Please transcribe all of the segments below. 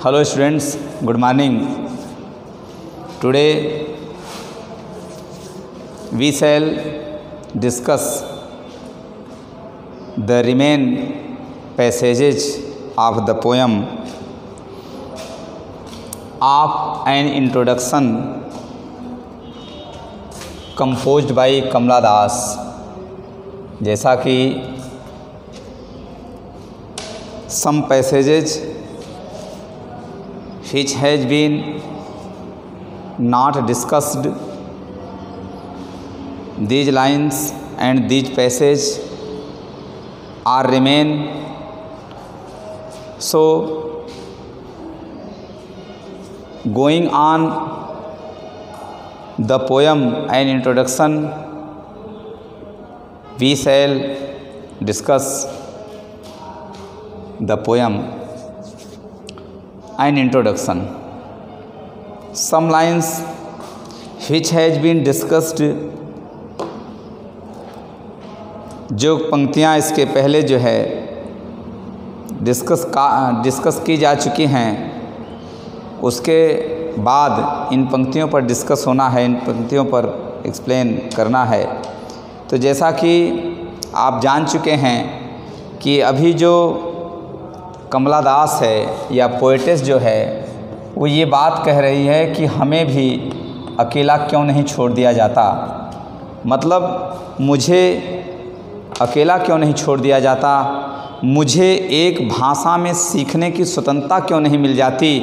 Hello students, good morning. Today we shall discuss the remain passages of the poem of an introduction composed by कमला दास। जैसा कि some passages which has been not discussed, these lines and these passages are remain. So going on the poem and introduction, we shall discuss the poem and introduction. Some lines which has been discussed, जो पंक्तियाँ इसके पहले जो है discuss की जा चुकी हैं, उसके बाद इन पंक्तियों पर डिस्कस होना है, इन पंक्तियों पर एक्सप्लेन करना है। तो जैसा कि आप जान चुके हैं कि अभी जो कमला दास है या पोएटेस जो है वो ये बात कह रही है कि हमें भी अकेला क्यों नहीं छोड़ दिया जाता, मतलब मुझे अकेला क्यों नहीं छोड़ दिया जाता, मुझे एक भाषा में सीखने की स्वतंत्रता क्यों नहीं मिल जाती,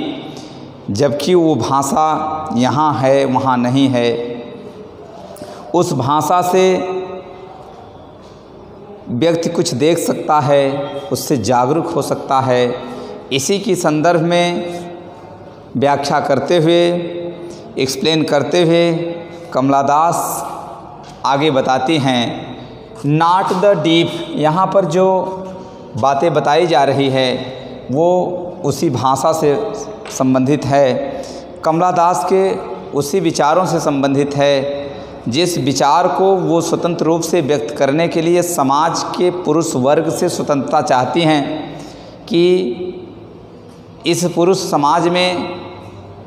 जबकि वो भाषा यहाँ है वहाँ नहीं है। उस भाषा से व्यक्ति कुछ देख सकता है, उससे जागरूक हो सकता है। इसी की संदर्भ में व्याख्या करते हुए, एक्सप्लेन करते हुए कमला दास आगे बताती हैं, नॉट द डीप। यहाँ पर जो बातें बताई जा रही है वो उसी भाषा से संबंधित है, कमला दास के उसी विचारों से संबंधित है जिस विचार को वो स्वतंत्र रूप से व्यक्त करने के लिए समाज के पुरुष वर्ग से स्वतंत्रता चाहती हैं कि इस पुरुष समाज में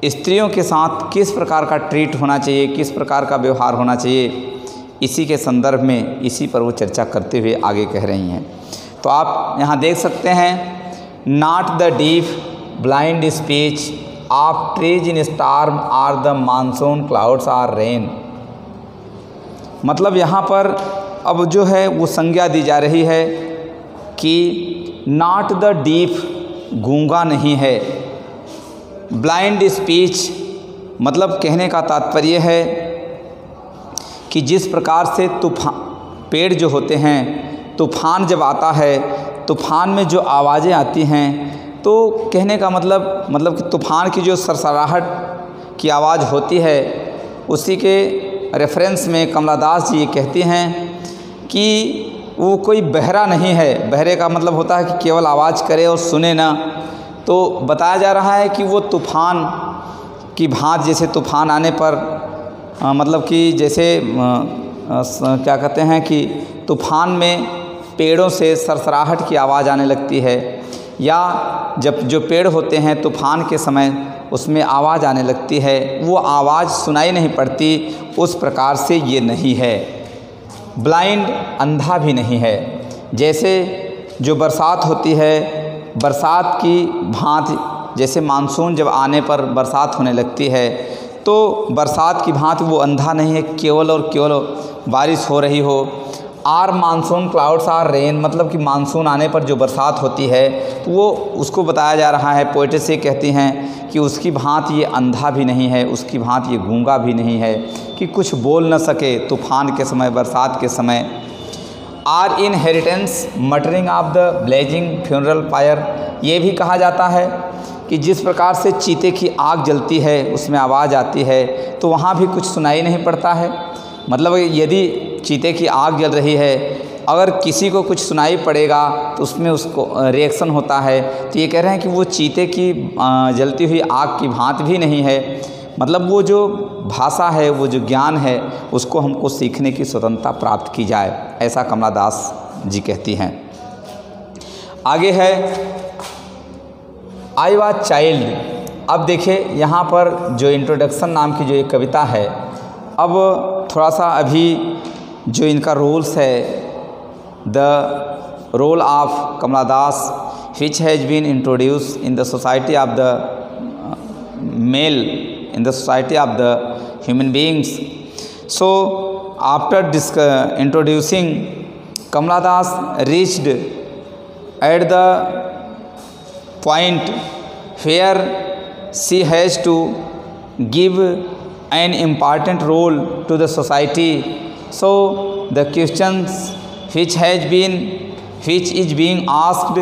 स्त्रियों के साथ किस प्रकार का ट्रीट होना चाहिए, किस प्रकार का व्यवहार होना चाहिए। इसी के संदर्भ में इसी पर वो चर्चा करते हुए आगे कह रही हैं। तो आप यहाँ देख सकते हैं, not the deep blind speech of trees in storm or the monsoon clouds or rain. मतलब यहाँ पर अब जो है वो संज्ञा दी जा रही है कि नॉट द डीप गूंगा नहीं है, ब्लाइंड स्पीच मतलब कहने का तात्पर्य है कि जिस प्रकार से पेड़ जो होते हैं, तूफ़ान जब आता है, तूफ़ान में जो आवाज़ें आती हैं, तो कहने का मतलब कि तूफ़ान की जो सरसराहट की आवाज़ होती है, उसी के रेफरेंस में कमला दास जी ये कहती हैं कि वो कोई बहरा नहीं है। बहरे का मतलब होता है कि केवल आवाज़ करे और सुने ना। तो बताया जा रहा है कि वो तूफ़ान की भांति, जैसे तूफ़ान आने पर मतलब कि जैसे क्या कहते हैं कि तूफ़ान में पेड़ों से सरसराहट की आवाज़ आने लगती है, या जब जो पेड़ होते हैं तूफ़ान के समय उसमें आवाज़ आने लगती है, वो आवाज़ सुनाई नहीं पड़ती, उस प्रकार से ये नहीं है। ब्लाइंड अंधा भी नहीं है। जैसे जो बरसात होती है, बरसात की भांति, जैसे मानसून जब आने पर बरसात होने लगती है, तो बरसात की भांति वो अंधा नहीं है, केवल और केवल बारिश हो रही हो। Or monsoon clouds or rain मतलब कि मानसून आने पर जो बरसात होती है तो वो उसको बताया जा रहा है। पोएटेस से कहती हैं कि उसकी भांति ये अंधा भी नहीं है, उसकी भांति ये गूंगा भी नहीं है कि कुछ बोल न सके तूफ़ान के समय, बरसात के समय। Or inheritance muttering of the blazing funeral fire, ये भी कहा जाता है कि जिस प्रकार से चीते की आग जलती है, उसमें आवाज़ आती है, तो वहाँ भी कुछ सुनाई नहीं पड़ता है। मतलब यदि चीते की आग जल रही है, अगर किसी को कुछ सुनाई पड़ेगा तो उसमें उसको रिएक्शन होता है। तो ये कह रहे हैं कि वो चीते की जलती हुई आग की भांति भी नहीं है। मतलब वो जो भाषा है, वो जो ज्ञान है, उसको हमको सीखने की स्वतंत्रता प्राप्त की जाए, ऐसा कमला दास जी कहती हैं। आगे है आई वॉज चाइल्ड। अब देखिए यहाँ पर जो इंट्रोडक्शन नाम की जो एक कविता है, अब थोड़ा सा अभी जो इनका रोल्स है, the role of Kamala Das which has been introduced in the society of the male, in the society of the human beings. So after introducing, Kamala Das reached at the point where she has to give an important role to the society. So the questions which is being asked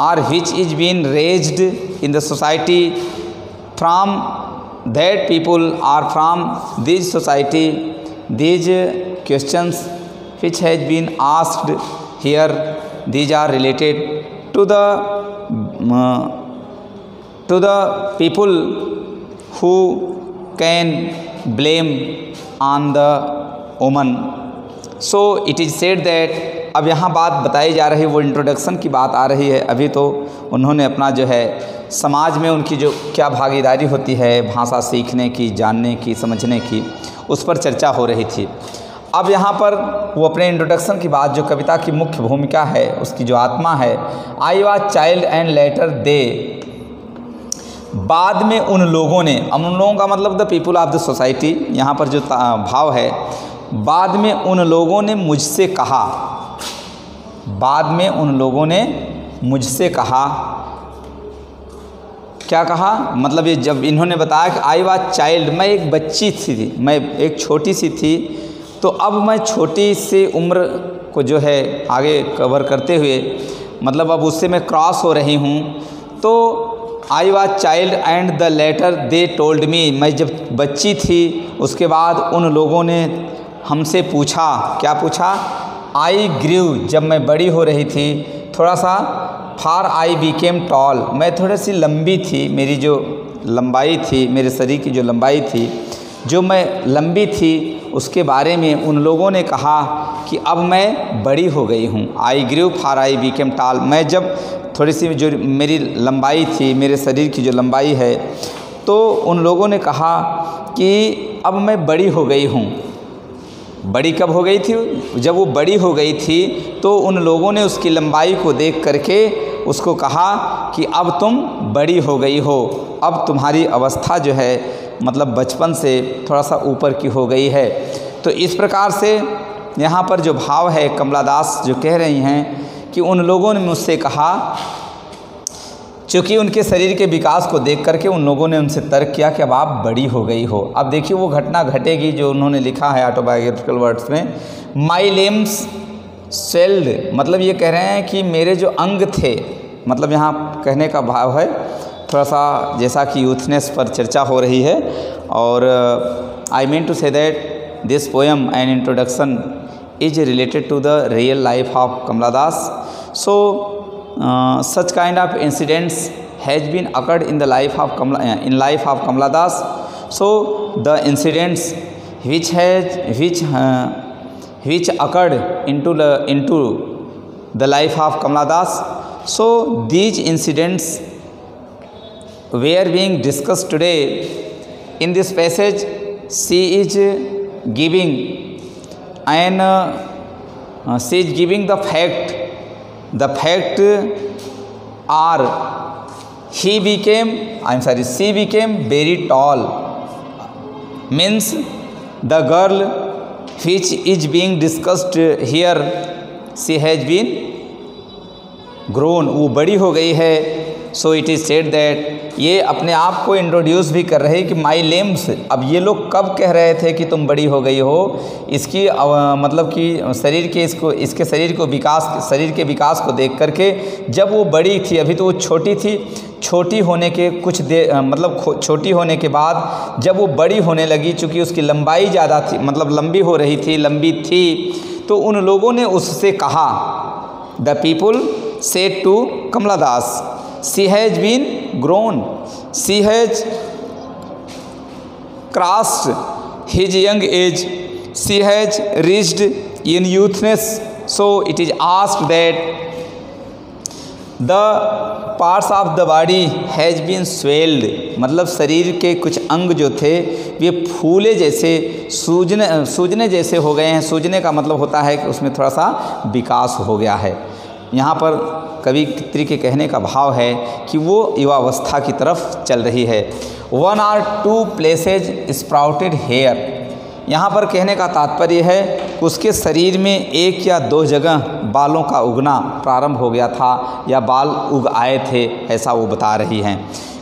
or which is being raised in the society from that people or from this society, these questions which has been asked here, these are related to the people who can blame on the woman. So it is said that, अब यहाँ बात बताई जा रही है, वो introduction की बात आ रही है। अभी तो उन्होंने अपना जो है समाज में उनकी जो क्या भागीदारी होती है भाषा सीखने की, जानने की, समझने की, उस पर चर्चा हो रही थी। अब यहाँ पर वो अपने इंट्रोडक्शन की बात, जो कविता की मुख्य भूमिका है, उसकी जो आत्मा है, I was child and later they, बाद में उन लोगों ने, उन लोगों का मतलब the people of the society, यहाँ पर जो भाव है, बाद में उन लोगों ने मुझसे कहा, बाद में उन लोगों ने मुझसे कहा, क्या कहा, मतलब ये जब इन्होंने बताया कि आई वॉज चाइल्ड, मैं एक बच्ची थी, मैं एक छोटी सी थी, तो अब मैं छोटी सी उम्र को जो है आगे कवर करते हुए, मतलब अब उससे मैं क्रॉस हो रही हूँ, तो I was child and the later they told me, मैं जब बच्ची थी उसके बाद उन लोगों ने हमसे पूछा, क्या पूछा, आई ग्रीव, जब मैं बड़ी हो रही थी, थोड़ा सा, फार आई बीकेम टॉल, मैं थोड़ी सी लंबी थी, मेरी जो लंबाई थी, मेरे शरीर की जो लंबाई थी, जो मैं लंबी थी, उसके बारे में उन लोगों ने कहा कि अब मैं बड़ी हो गई हूँ। आई ग्रीव फार आई बीकेम टॉल, मैं जब थोड़ी सी जो मेरी लंबाई थी, मेरे शरीर की जो लंबाई है, तो उन लोगों ने कहा कि अब मैं बड़ी हो गई हूँ। बड़ी कब हो गई थी, जब वो बड़ी हो गई थी, तो उन लोगों ने उसकी लंबाई को देख करके उसको कहा कि अब तुम बड़ी हो गई हो, अब तुम्हारी अवस्था जो है मतलब बचपन से थोड़ा सा ऊपर की हो गई है। तो इस प्रकार से यहाँ पर जो भाव है, कमला दास जो कह रही हैं कि उन लोगों ने मुझसे कहा, चूँकि उनके शरीर के विकास को देख करके उन लोगों ने उनसे तर्क किया कि अब आप बड़ी हो गई हो। अब देखिए वो घटना घटेगी जो उन्होंने लिखा है ऑटोबायोग्राफिकल वर्ड्स में, माई लिम्स स्वेल्ड, मतलब ये कह रहे हैं कि मेरे जो अंग थे, मतलब यहाँ कहने का भाव है थोड़ा सा जैसा कि यूथनेस पर चर्चा हो रही है, और I mean to say that this poem and introduction is related to the real life of Kamala Das. So such kind of incidents has been occurred in the life of Kamala Das. So the incidents which occurred into the life of Kamala Das, so these incidents were being discussed today in this passage. She is giving the fact, or she became very tall, means the girl which is being discussed here, she has been grown, वो बड़ी हो गई है। सो it is said that, ये अपने आप को introduce भी कर रहे हैं कि माई लिम्स, अब ये लोग कब कह रहे थे कि तुम बड़ी हो गई हो, इसकी मतलब कि इसके शरीर के विकास को देख करके, जब वो बड़ी थी, अभी तो वो छोटी थी, छोटी होने के छोटी होने के बाद जब वो बड़ी होने लगी, चूँकि उसकी लंबाई ज़्यादा थी, मतलब लंबी हो रही थी, लंबी थी, तो उन लोगों ने उससे कहा, the people said to Kamala Das, she has been grown, she has crossed his young age, she has reached in youthness. So it is asked that the parts of the body has been swelled, मतलब शरीर के कुछ अंग जो थे वे फूले जैसे सूजने जैसे हो गए हैं। सूजने का मतलब होता है कि उसमें थोड़ा सा विकास हो गया है। यहाँ पर कवयित्री के कहने का भाव है कि वो युवावस्था की तरफ चल रही है। 1 or 2 places स्प्राउटेड हेयर, यहाँ पर कहने का तात्पर्य है कि उसके शरीर में 1 या 2 जगह बालों का उगना प्रारंभ हो गया था या बाल उग आए थे, ऐसा वो बता रही हैं।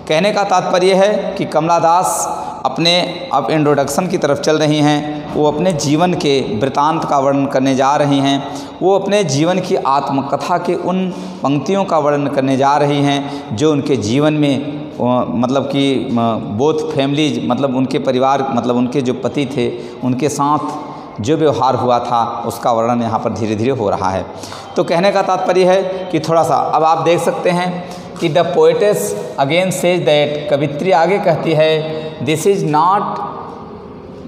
कहने का तात्पर्य है कि कमला दास अपने अब इंट्रोडक्शन की तरफ चल रही हैं। वो अपने जीवन के वृतांत का वर्णन करने जा रही हैं। वो अपने जीवन की आत्मकथा के उन पंक्तियों का वर्णन करने जा रही हैं जो उनके जीवन में मतलब कि बोथ फैमिलीज, मतलब उनके परिवार, मतलब उनके जो पति थे उनके साथ जो व्यवहार हुआ था उसका वर्णन यहाँ पर धीरे धीरे हो रहा है। तो कहने का तात्पर्य है कि थोड़ा सा अब आप देख सकते हैं कि the poetess again says that, कवित्री आगे कहती है, this is not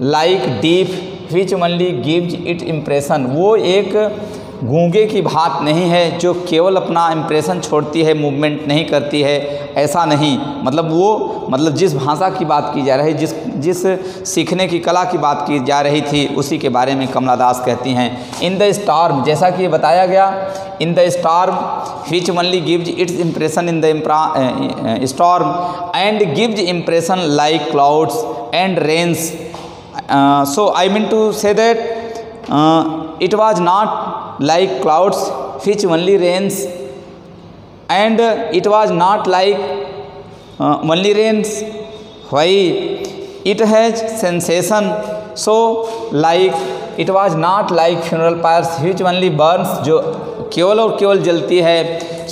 like deep which only gives it impression, वो एक गूंगे की बात नहीं है जो केवल अपना इम्प्रेशन छोड़ती है, मूवमेंट नहीं करती है, ऐसा नहीं। मतलब वो, मतलब जिस भाषा की बात की जा रही, जिस सीखने की कला की बात की जा रही थी उसी के बारे में कमला दास कहती हैं। इन द स्टॉर्म, जैसा कि ये बताया गया, in the storm which only gives its impression in the storm and gives impression like clouds and rains. So I mean to say that it was not like clouds which only rains, and it was not like only rains. Why? It has sensation. So like it was not like funeral pyres which only burns, जो केवल और केवल जलती है।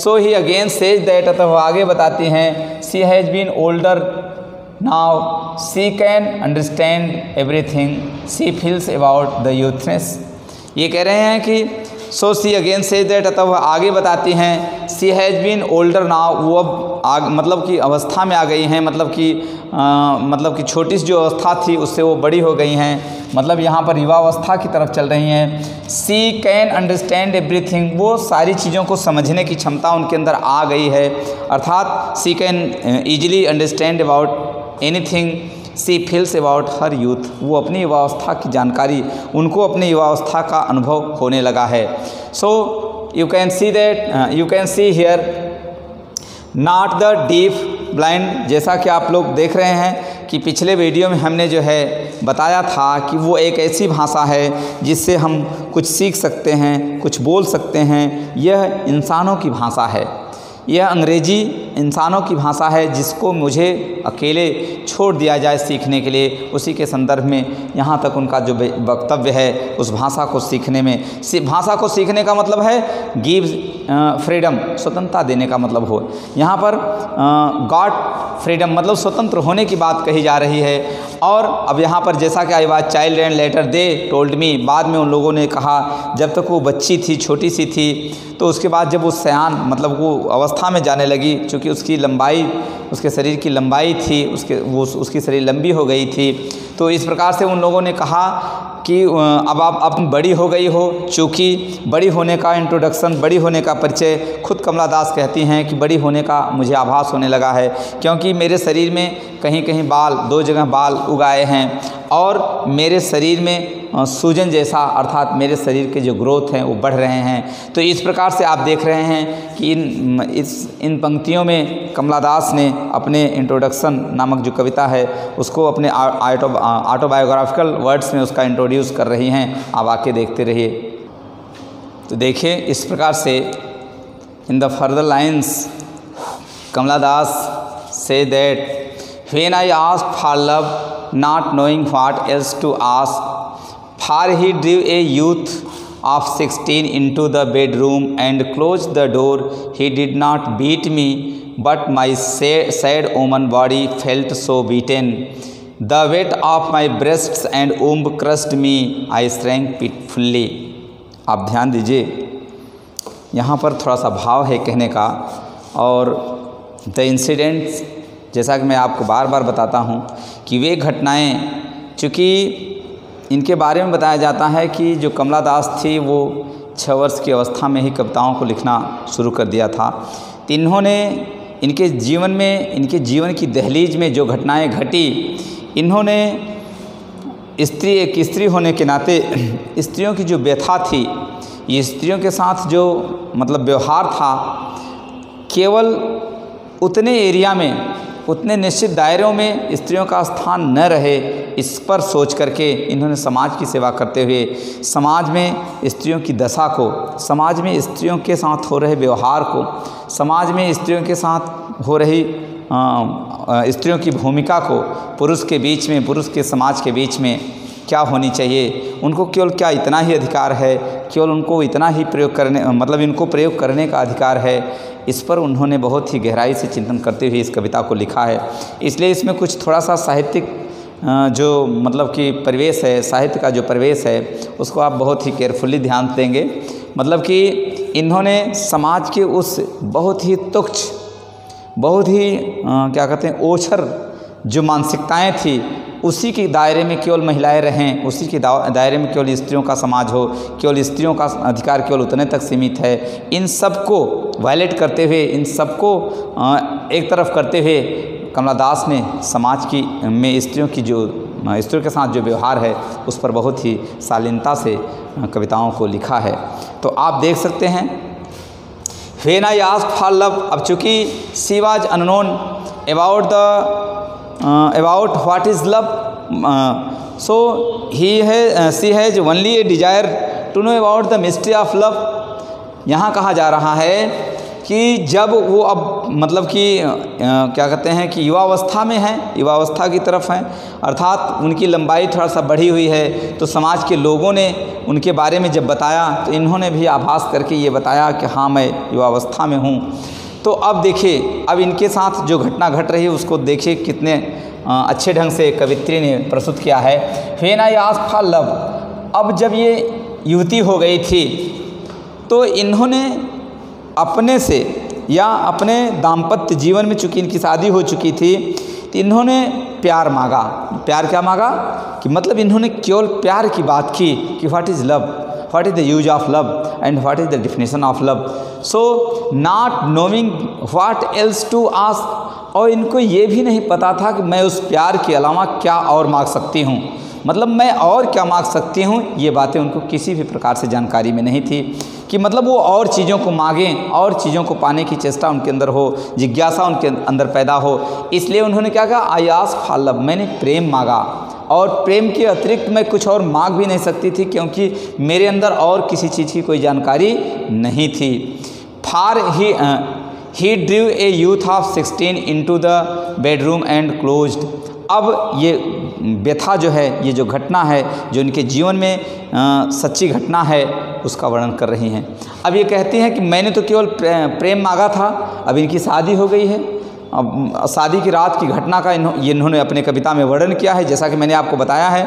So he again says that, तो आगे बताती हैं, she has been older now, she can understand everything, she feels about the youthness। ये कह रहे हैं कि so she again says that, तब आगे बताती हैं, she has been older now, वो अब मतलब कि अवस्था में आ गई हैं, मतलब कि छोटी सी जो अवस्था थी उससे वो बड़ी हो गई हैं, मतलब यहाँ पर युवावस्था की तरफ चल रही हैं। she can understand everything, वो सारी चीज़ों को समझने की क्षमता उनके अंदर आ गई है, अर्थात she can easily understand about anything she feels about her youth, वो अपनी युवावस्था की जानकारी, उनको अपनी युवावस्था का अनुभव होने लगा है। So you can see that, you can see here not the deep blind, जैसा कि आप लोग देख रहे हैं कि पिछले वीडियो में हमने जो है बताया था कि वो एक ऐसी भाषा है जिससे हम कुछ सीख सकते हैं, कुछ बोल सकते हैं। यह इंसानों की भाषा है, यह अंग्रेजी इंसानों की भाषा है जिसको मुझे अकेले छोड़ दिया जाए सीखने के लिए। उसी के संदर्भ में यहाँ तक उनका जो वक्तव्य है उस भाषा को सीखने में, भाषा को सीखने का मतलब है गिव्स फ्रीडम, स्वतंत्रता देने का मतलब हो। यहाँ पर गॉड फ्रीडम मतलब स्वतंत्र होने की बात कही जा रही है। और अब यहाँ पर जैसा कि I was child and later they told मी, बाद में उन लोगों ने कहा, जब तक वो बच्ची थी, छोटी सी थी, तो उसके बाद जब वो सयान मतलब वो अवस्था में जाने लगी, चूँकि उसकी लंबाई, उसके शरीर की लंबाई थी, उसकी शरीर लंबी हो गई थी, तो इस प्रकार से उन लोगों ने कहा कि अब आप बड़ी हो गई हो। चूँकि बड़ी होने का इंट्रोडक्शन, बड़ी होने का परिचय खुद कमला दास कहती हैं कि बड़ी होने का मुझे आभास होने लगा है, क्योंकि मेरे शरीर में कहीं कहीं बाल, 2 जगह बाल उगाए हैं और मेरे शरीर में सूजन जैसा, अर्थात मेरे शरीर के जो ग्रोथ हैं वो बढ़ रहे हैं। तो इस प्रकार से आप देख रहे हैं कि इन पंक्तियों में कमला दास ने अपने इंट्रोडक्शन नामक जो कविता है उसको अपने ऑटोबायोग्राफिकल वर्ड्स में उसका इंट्रोड्यूस कर रही हैं। आप आके देखते रहिए। तो देखिए इस प्रकार से in the further lines Kamala Das say that when I asked for love not knowing what else to ask, for he drew a youth of 16 into the bedroom and closed the door. He did not beat me, but my sad woman body felt so beaten. The weight of my breasts and womb crushed me. I shrank pitifully. आप ध्यान दीजिए, यहाँ पर थोड़ा सा भाव है कहने का। और द इंसिडेंट्स, जैसा कि मैं आपको बार बार बताता हूँ कि वे घटनाएं, चूँकि इनके बारे में बताया जाता है कि जो कमला दास थी वो 6 वर्ष की अवस्था में ही कविताओं को लिखना शुरू कर दिया था। तो इन्होंने इनके जीवन में, इनके जीवन की दहलीज में जो घटनाएं घटी, इन्होंने एक स्त्री होने के नाते स्त्रियों की जो व्यथा थी, ये स्त्रियों के साथ जो मतलब व्यवहार था, केवल उतने एरिया में, उतने निश्चित दायरों में स्त्रियों का स्थान न रहे, इस पर सोच करके इन्होंने समाज की सेवा करते हुए समाज में स्त्रियों की दशा को, समाज में स्त्रियों के साथ हो रहे व्यवहार को, समाज में स्त्रियों के साथ हो रही स्त्रियों की भूमिका को, पुरुष के बीच में, पुरुष के समाज के बीच में क्या होनी चाहिए, उनको केवल क्या इतना ही अधिकार है, केवल उनको इतना ही प्रयोग करने, मतलब इनको प्रयोग करने का अधिकार है, इस पर उन्होंने बहुत ही गहराई से चिंतन करते हुए इस कविता को लिखा है। इसलिए इसमें कुछ थोड़ा सा साहित्यिक जो मतलब कि परिवेश है, साहित्य का जो परिवेश है, उसको आप बहुत ही केयरफुली ध्यान देंगे। मतलब कि इन्होंने समाज के उस बहुत ही तुच्छ, बहुत ही क्या कहते हैं, ओछर जो मानसिकताएं थी, उसी के दायरे में केवल महिलाएं रहें, उसी के दायरे में केवल स्त्रियों का समाज हो, केवल स्त्रियों का अधिकार केवल उतने तक सीमित है, इन सब को वायलेट करते हुए, इन सब को एक तरफ करते हुए कमला दास ने समाज की में स्त्रियों के साथ जो व्यवहार है उस पर बहुत ही शालीनता से कविताओं को लिखा है। तो आप देख सकते हैं, when I asked for love, अब चूँकि she was unknown about what is love, so she has only a desire to know about the mystery of love। यहाँ कहा जा रहा है कि जब वो अब मतलब कि क्या कहते हैं कि युवावस्था में हैं, युवावस्था की तरफ हैं, अर्थात उनकी लंबाई थोड़ा सा बढ़ी हुई है, तो समाज के लोगों ने उनके बारे में जब बताया तो इन्होंने भी आभास करके ये बताया कि हाँ मैं युवावस्था में हूँ। तो अब देखिए, अब इनके साथ जो घटना घट रही है उसको देखिए कितने अच्छे ढंग से कवित्री ने प्रस्तुत किया है। When I asked for love, अब जब ये युवती हो गई थी तो इन्होंने अपने से या अपने दाम्पत्य जीवन में, चूँकि इनकी शादी हो चुकी थी, तो इन्होंने प्यार मांगा। प्यार क्या मांगा कि मतलब इन्होंने केवल प्यार की बात की कि what is love, what is the use of love and what is the definition of love, so not knowing what else to ask, और इनको ये भी नहीं पता था कि मैं उस प्यार के अलावा क्या और मांग सकती हूँ, मतलब मैं और क्या मांग सकती हूँ, ये बातें उनको किसी भी प्रकार से जानकारी में नहीं थी कि मतलब वो और चीज़ों को मांगें, और चीज़ों को पाने की चेष्टा उनके अंदर हो, जिज्ञासा उनके अंदर पैदा हो। इसलिए उन्होंने क्या कहा, आई आस्क्ड फॉर लव, मैंने प्रेम मांगा, और प्रेम के अतिरिक्त मैं कुछ और मांग भी नहीं सकती थी क्योंकि मेरे अंदर और किसी चीज़ की कोई जानकारी नहीं थी। For he drew a youth of 16 into the bedroom and closed. अब ये व्यथा जो है, ये जो घटना है, जो इनके जीवन में सच्ची घटना है, उसका वर्णन कर रही हैं। अब ये कहती हैं कि मैंने तो केवल प्रेम मांगा था, अब इनकी शादी हो गई है। अब शादी की रात की घटना का इन्होंने अपने कविता में वर्णन किया है। जैसा कि मैंने आपको बताया है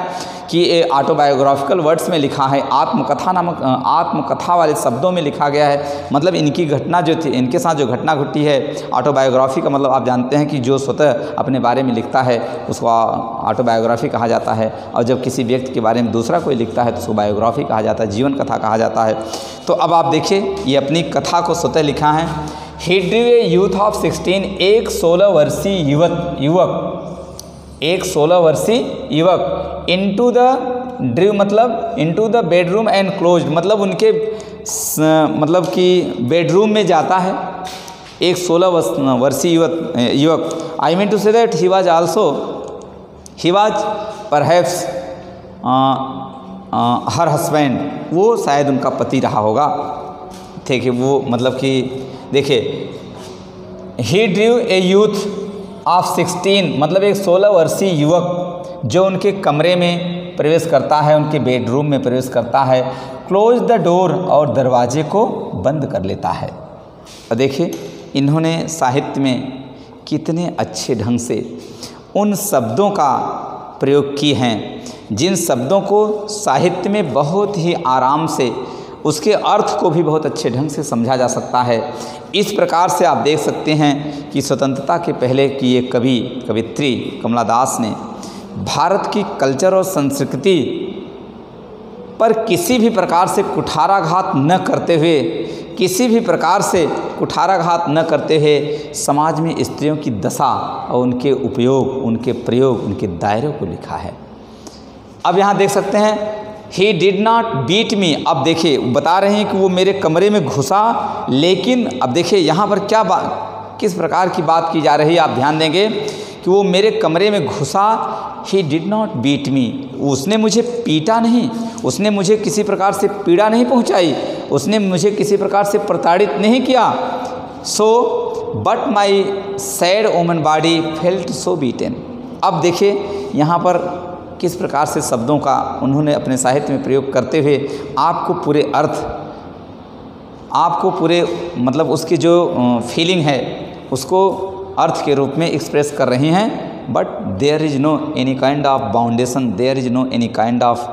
कि ये ऑटोबायोग्राफिकल वर्ड्स में लिखा है, आत्मकथा नामक आत्मकथा वाले शब्दों में लिखा गया है। मतलब इनकी घटना जो थी, इनके साथ जो घटना घटी है, ऑटोबायोग्राफी का मतलब आप जानते हैं कि जो स्वतः अपने बारे में लिखता है उसको ऑटोबायोग्राफी कहा जाता है, और जब किसी व्यक्ति के बारे में दूसरा कोई लिखता है तो उसको बायोग्राफी कहा जाता है, जीवन कथा कहा जाता है। तो अब आप देखिए, ये अपनी कथा को स्वतः लिखा है। ही ड्रीव ए यूथ ऑफ 16, एक 16 वर्षीय युवक, एक 16 वर्षीय युवक, इनटू द ड्रीव मतलब into the bedroom and closed, मतलब उनके मतलब कि बेडरूम में जाता है एक 16 वर्षीय युवक। I mean to say that he was also, he was perhaps her husband, वो शायद उनका पति रहा होगा। ठीक है, वो मतलब कि देखिए, ही ड्रीव ए यूथ ऑफ 16, मतलब एक 16 वर्षीय युवक जो उनके कमरे में प्रवेश करता है, उनके बेडरूम में प्रवेश करता है, क्लोज द डोर, और दरवाजे को बंद कर लेता है। और देखिए, इन्होंने साहित्य में कितने अच्छे ढंग से उन शब्दों का प्रयोग किए हैं, जिन शब्दों को साहित्य में बहुत ही आराम से, उसके अर्थ को भी बहुत अच्छे ढंग से समझा जा सकता है। इस प्रकार से आप देख सकते हैं कि स्वतंत्रता के पहले की एक कवित्री कमला दास ने भारत की कल्चर और संस्कृति पर किसी भी प्रकार से कुठाराघात न करते हुए किसी भी प्रकार से कुठाराघात न करते हुए समाज में स्त्रियों की दशा और उनके उपयोग, उनके प्रयोग, उनके दायरों को लिखा है। अब यहाँ देख सकते हैं he did not beat me. अब देखिए बता रहे हैं कि वो मेरे कमरे में घुसा, लेकिन अब देखिए यहाँ पर क्या किस प्रकार की बात की जा रही है, आप ध्यान देंगे कि वो मेरे कमरे में घुसा, he did not beat me, उसने मुझे पीटा नहीं, उसने मुझे किसी प्रकार से पीड़ा नहीं पहुंचाई, उसने मुझे किसी प्रकार से प्रताड़ित नहीं किया। So but my sad woman body felt so beaten. अब देखिए यहाँ पर किस प्रकार से शब्दों का उन्होंने अपने साहित्य में प्रयोग करते हुए आपको पूरे अर्थ, आपको पूरे मतलब उसकी जो फीलिंग है उसको अर्थ के रूप में एक्सप्रेस कर रही हैं। But there is no any kind of boundation, there is no any kind of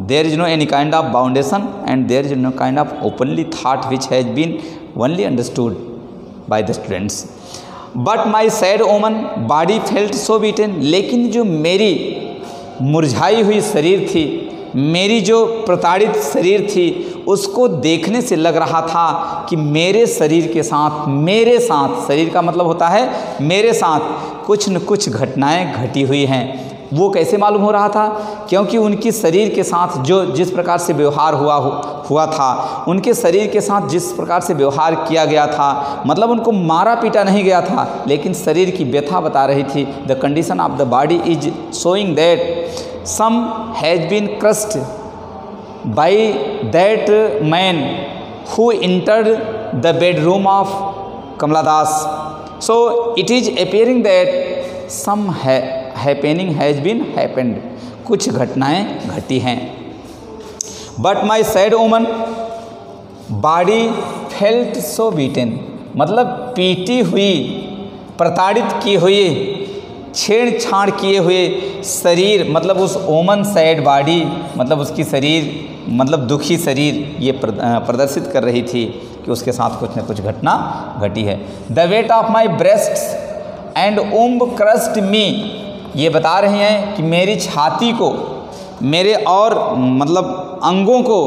there is no any kind of boundation and there is no kind of openly thought which has been only understood by the students. But my sad woman body felt so beaten. लेकिन जो मेरी मुरझाई हुई शरीर थी, मेरी जो प्रताड़ित शरीर थी, उसको देखने से लग रहा था कि मेरे शरीर के साथ, मेरे साथ, शरीर का मतलब होता है मेरे साथ कुछ न कुछ घटनाएं घटी हुई हैं। वो कैसे मालूम हो रहा था? क्योंकि उनकी शरीर के साथ जो जिस प्रकार से व्यवहार हुआ था, उनके शरीर के साथ जिस प्रकार से व्यवहार किया गया था, मतलब उनको मारा पीटा नहीं गया था, लेकिन शरीर की व्यथा बता रही थी। The condition of the body is showing that some has been crushed by that man who entered the bedroom of Kamala Das. So it is appearing that some happening has been happened, कुछ घटनाएं घटी हैं। But my sad woman body felt so beaten, मतलब पीटी हुई, प्रताड़ित की हुई, छेड़छाड़ किए हुए शरीर, मतलब उस वुमन सैड बॉडी, मतलब उसकी शरीर, मतलब दुखी शरीर ये प्रदर्शित कर रही थी कि उसके साथ कुछ न कुछ घटना घटी है। The weight of my breasts and womb crushed me, ये बता रहे हैं कि मेरी छाती को, मेरे और मतलब अंगों को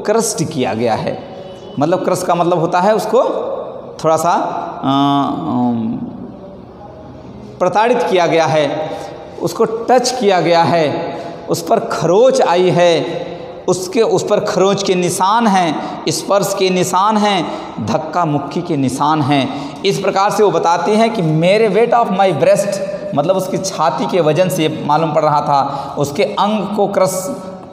क्रस्ट किया गया है। मतलब क्रस्ट का मतलब होता है उसको थोड़ा सा प्रताड़ित किया गया है, उसको टच किया गया है, उस पर खरोच आई है, उस पर खरोच के निशान हैं, स्पर्श के निशान हैं, धक्का मुक्की के निशान हैं। इस प्रकार से वो बताती हैं कि मेरे वेट ऑफ माई ब्रेस्ट, मतलब उसकी छाती के वजन से मालूम पड़ रहा था, उसके अंग को क्रश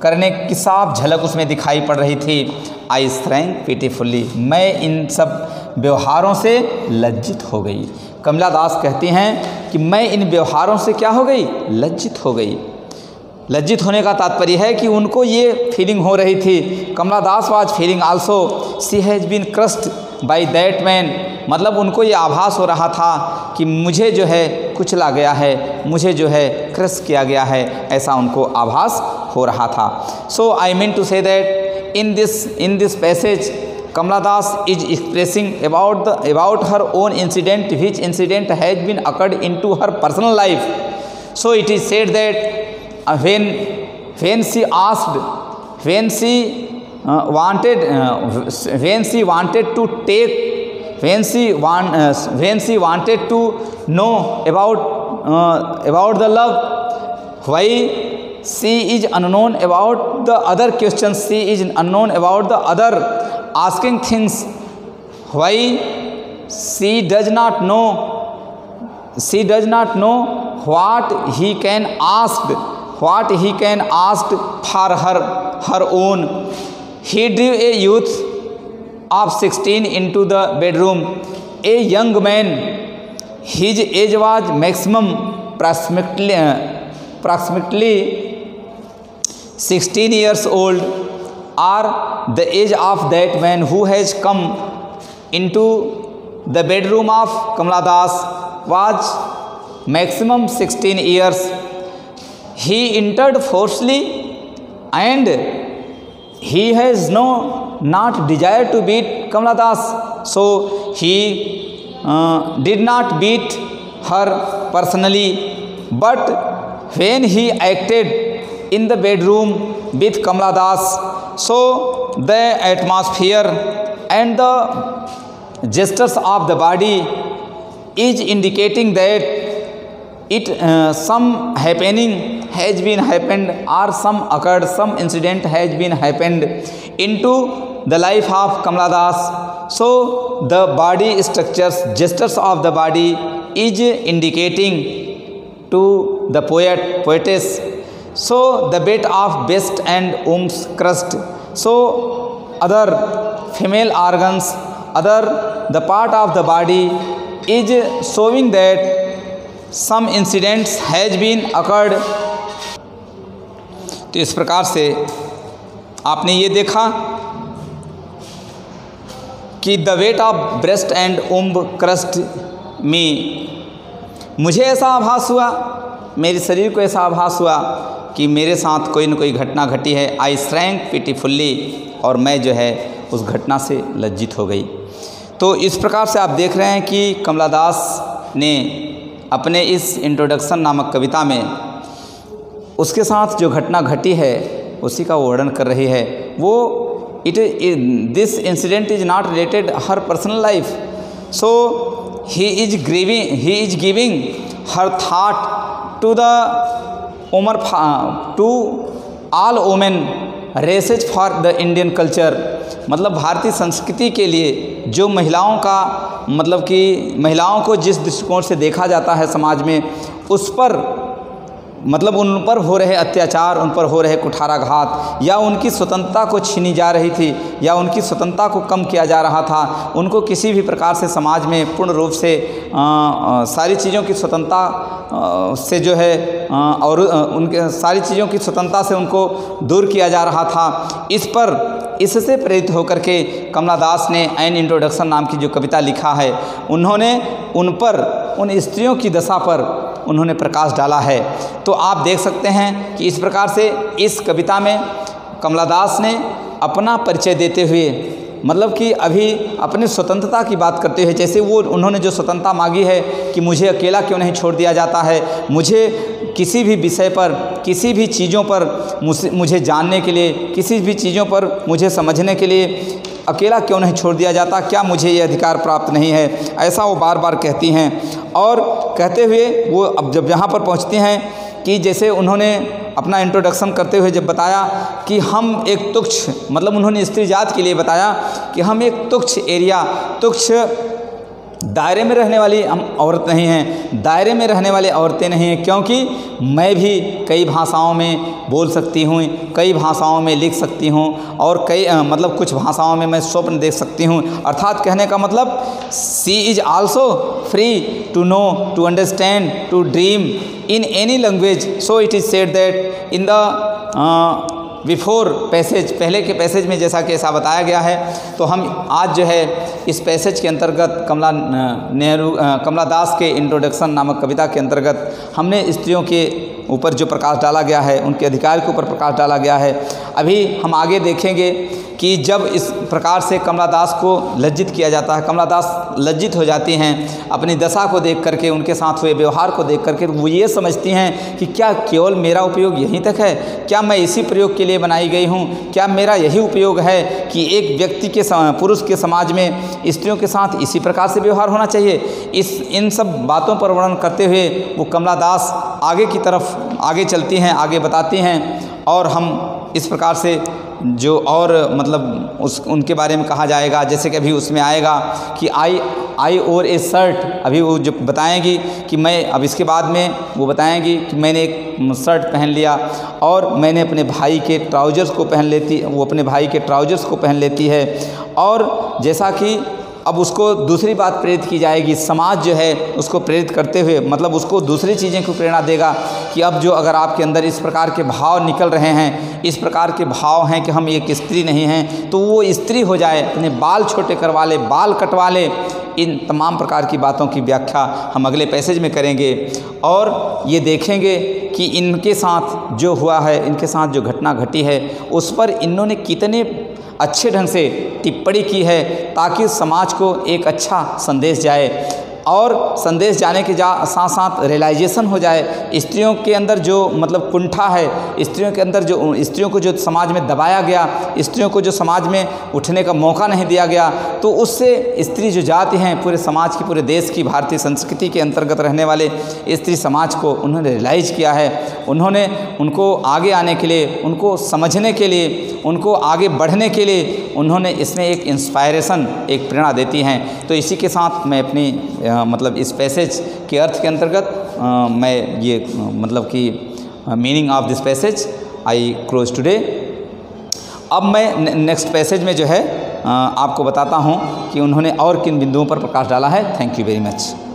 करने की साफ झलक उसमें दिखाई पड़ रही थी। आई श्रैंक पिटीफुली, मैं इन सब व्यवहारों से लज्जित हो गई। कमला दास कहती हैं कि मैं इन व्यवहारों से क्या हो गई? लज्जित हो गई। लज्जित होने का तात्पर्य है कि उनको ये फीलिंग हो रही थी, Kamala Das was feeling also she has been crushed by that man, मतलब उनको ये आभास हो रहा था कि मुझे जो है कुचला गया है, मुझे जो है क्रश किया गया है, ऐसा उनको आभास हो रहा था। So I mean to say that in this passage Kamala Das is expressing about her own incident, which incident has been occurred into her personal life. So it is said that when she wanted to know about the love, why she is unknown about the other questions, she is unknown about the other asking things, why she does not know what he can ask for her own. He drew a youth of 16 into the bedroom, a young man. His age was maximum approximately 16 years old, or the age of that man who has come into the bedroom of Kamala Das was maximum 16 years. He entered forcefully and he has not desire to beat Kamala Das, so he did not beat her personally, but when he acted in the bedroom with Kamala Das, so the atmosphere and the gestures of the body is indicating that it some happening has been happened, or some occurred, some incident has been happened into the life of Kamala Das. So the body structures, gestures of the body is indicating to the poetess. So the bit of breast and wombs crust. So other female organs, other the part of the body is showing that some incidents has been occurred. तो इस प्रकार से आपने ये देखा कि the weight of breast and womb crust में मुझे ऐसा आभास हुआ, मेरे शरीर को ऐसा आभास हुआ कि मेरे साथ कोई न कोई घटना घटी है। आई श्रैंक पिटीफुल्ली, और मैं जो है उस घटना से लज्जित हो गई। तो इस प्रकार से आप देख रहे हैं कि कमला दास ने अपने इस इंट्रोडक्शन नामक कविता में उसके साथ जो घटना घटी है उसी का वर्णन कर रही है। वो this incident is not related her personal life, so he is giving her thought to the humour to all women races for the Indian culture. मतलब भारतीय संस्कृति के लिए जो महिलाओं का, मतलब कि महिलाओं को जिस दृष्टिकोण से देखा जाता है समाज में, उस पर मतलब उन पर हो रहे अत्याचार, उन पर हो रहे कुठाराघात, या उनकी स्वतंत्रता को छीनी जा रही थी, या उनकी स्वतंत्रता को कम किया जा रहा था, उनको किसी भी प्रकार से समाज में पूर्ण रूप से सारी चीज़ों की स्वतंत्रता से जो है और उनके सारी चीज़ों की स्वतंत्रता से उनको दूर किया जा रहा था। इससे प्रेरित होकर के कमला दास ने एन इंट्रोडक्शन नाम की जो कविता लिखा है, उन्होंने उन पर, उन स्त्रियों की दशा पर उन्होंने प्रकाश डाला है। तो आप देख सकते हैं कि इस प्रकार से इस कविता में कमला दास ने अपना परिचय देते हुए, मतलब कि अभी अपनी स्वतंत्रता की बात करते हुए, जैसे वो उन्होंने जो स्वतंत्रता मांगी है कि मुझे अकेला क्यों नहीं छोड़ दिया जाता है, मुझे किसी भी विषय पर, किसी भी चीज़ों पर मुझे जानने के लिए, किसी भी चीज़ों पर मुझे समझने के लिए अकेला क्यों नहीं छोड़ दिया जाता, क्या मुझे ये अधिकार प्राप्त नहीं है, ऐसा वो बार बार कहती हैं। और कहते हुए वो अब जब यहाँ पर पहुँचती हैं कि जैसे उन्होंने अपना इंट्रोडक्शन करते हुए जब बताया कि हम एक तुच्छ, मतलब उन्होंने स्त्री जात के लिए बताया कि हम एक तुच्छ एरिया, तुच्छ दायरे में रहने वाली हम औरत नहीं हैं, दायरे में रहने वाली औरतें नहीं हैं, क्योंकि मैं भी कई भाषाओं में बोल सकती हूँ, कई भाषाओं में लिख सकती हूँ, और कई मतलब कुछ भाषाओं में मैं स्वप्न देख सकती हूँ। अर्थात कहने का मतलब she is also free to know, to understand, to dream in any language. So it is said that in the before passage, पहले के पैसेज में जैसा कि ऐसा बताया गया है। तो हम आज जो है इस पैसेज के अंतर्गत कमला दास के इंट्रोडक्शन नामक कविता के अंतर्गत हमने स्त्रियों के ऊपर जो प्रकाश डाला गया है, उनके अधिकार के ऊपर प्रकाश डाला गया है। अभी हम आगे देखेंगे कि जब इस प्रकार से कमला दास को लज्जित किया जाता है, कमला दास लज्जित हो जाती हैं अपनी दशा को देख करके, उनके साथ हुए व्यवहार को देख करके। वो ये समझती हैं कि क्या केवल मेरा उपयोग यहीं तक है, क्या मैं इसी प्रयोग के लिए बनाई गई हूँ, क्या मेरा यही उपयोग है कि एक व्यक्ति के पुरुष के समाज में स्त्रियों के साथ इसी प्रकार से व्यवहार होना चाहिए। इन सब बातों पर वर्णन करते हुए वो कमला दास आगे की तरफ आगे चलती हैं, आगे बताती हैं। और हम इस प्रकार से जो और मतलब उनके बारे में कहा जाएगा, जैसे कि अभी उसमें आएगा कि आई ओर ए शर्ट, अभी वो जो बताएंगी कि मैं, अब इसके बाद में वो बताएंगी कि मैंने एक शर्ट पहन लिया और मैंने अपने भाई के ट्राउजर्स को पहन लेती, वो अपने भाई के ट्राउजर्स को पहन लेती है। और जैसा कि अब उसको दूसरी बात प्रेरित की जाएगी, समाज जो है उसको प्रेरित करते हुए, मतलब उसको दूसरी चीज़ें को प्रेरणा देगा कि अब जो अगर आपके अंदर इस प्रकार के भाव निकल रहे हैं, इस प्रकार के भाव हैं कि हम एक स्त्री नहीं हैं, तो वो स्त्री हो जाए, अपने बाल छोटे करवा ले, बाल कटवा ले। इन तमाम प्रकार की बातों की व्याख्या हम अगले पैसेज में करेंगे और ये देखेंगे कि इनके साथ जो हुआ है, इनके साथ जो घटना घटी है, उस पर इन्होंने कितने अच्छे ढंग से टिप्पणी की है ताकि समाज को एक अच्छा संदेश जाए। और संदेश जाने के साथ साथ रियलाइजेशन हो जाए। स्त्रियों के अंदर जो मतलब कुंठा है, स्त्रियों के अंदर जो स्त्रियों को जो समाज में दबाया गया, स्त्रियों को जो समाज में उठने का मौका नहीं दिया गया, तो उससे स्त्री जो जाति हैं पूरे समाज की, पूरे देश की, भारतीय संस्कृति के अंतर्गत रहने वाले स्त्री समाज को उन्होंने रियलाइज़ किया है। उन्होंने उनको आगे आने के लिए, उनको समझने के लिए, उनको आगे बढ़ने के लिए उन्होंने इसमें एक इंस्पायरेशन, एक प्रेरणा देती हैं। तो इसी के साथ मैं अपनी मतलब इस पैसेज के अर्थ के अंतर्गत मैं ये मतलब कि meaning of this passage I close today. अब मैं नेक्स्ट पैसेज में जो है आपको बताता हूँ कि उन्होंने और किन बिंदुओं पर प्रकाश डाला है। Thank you very much.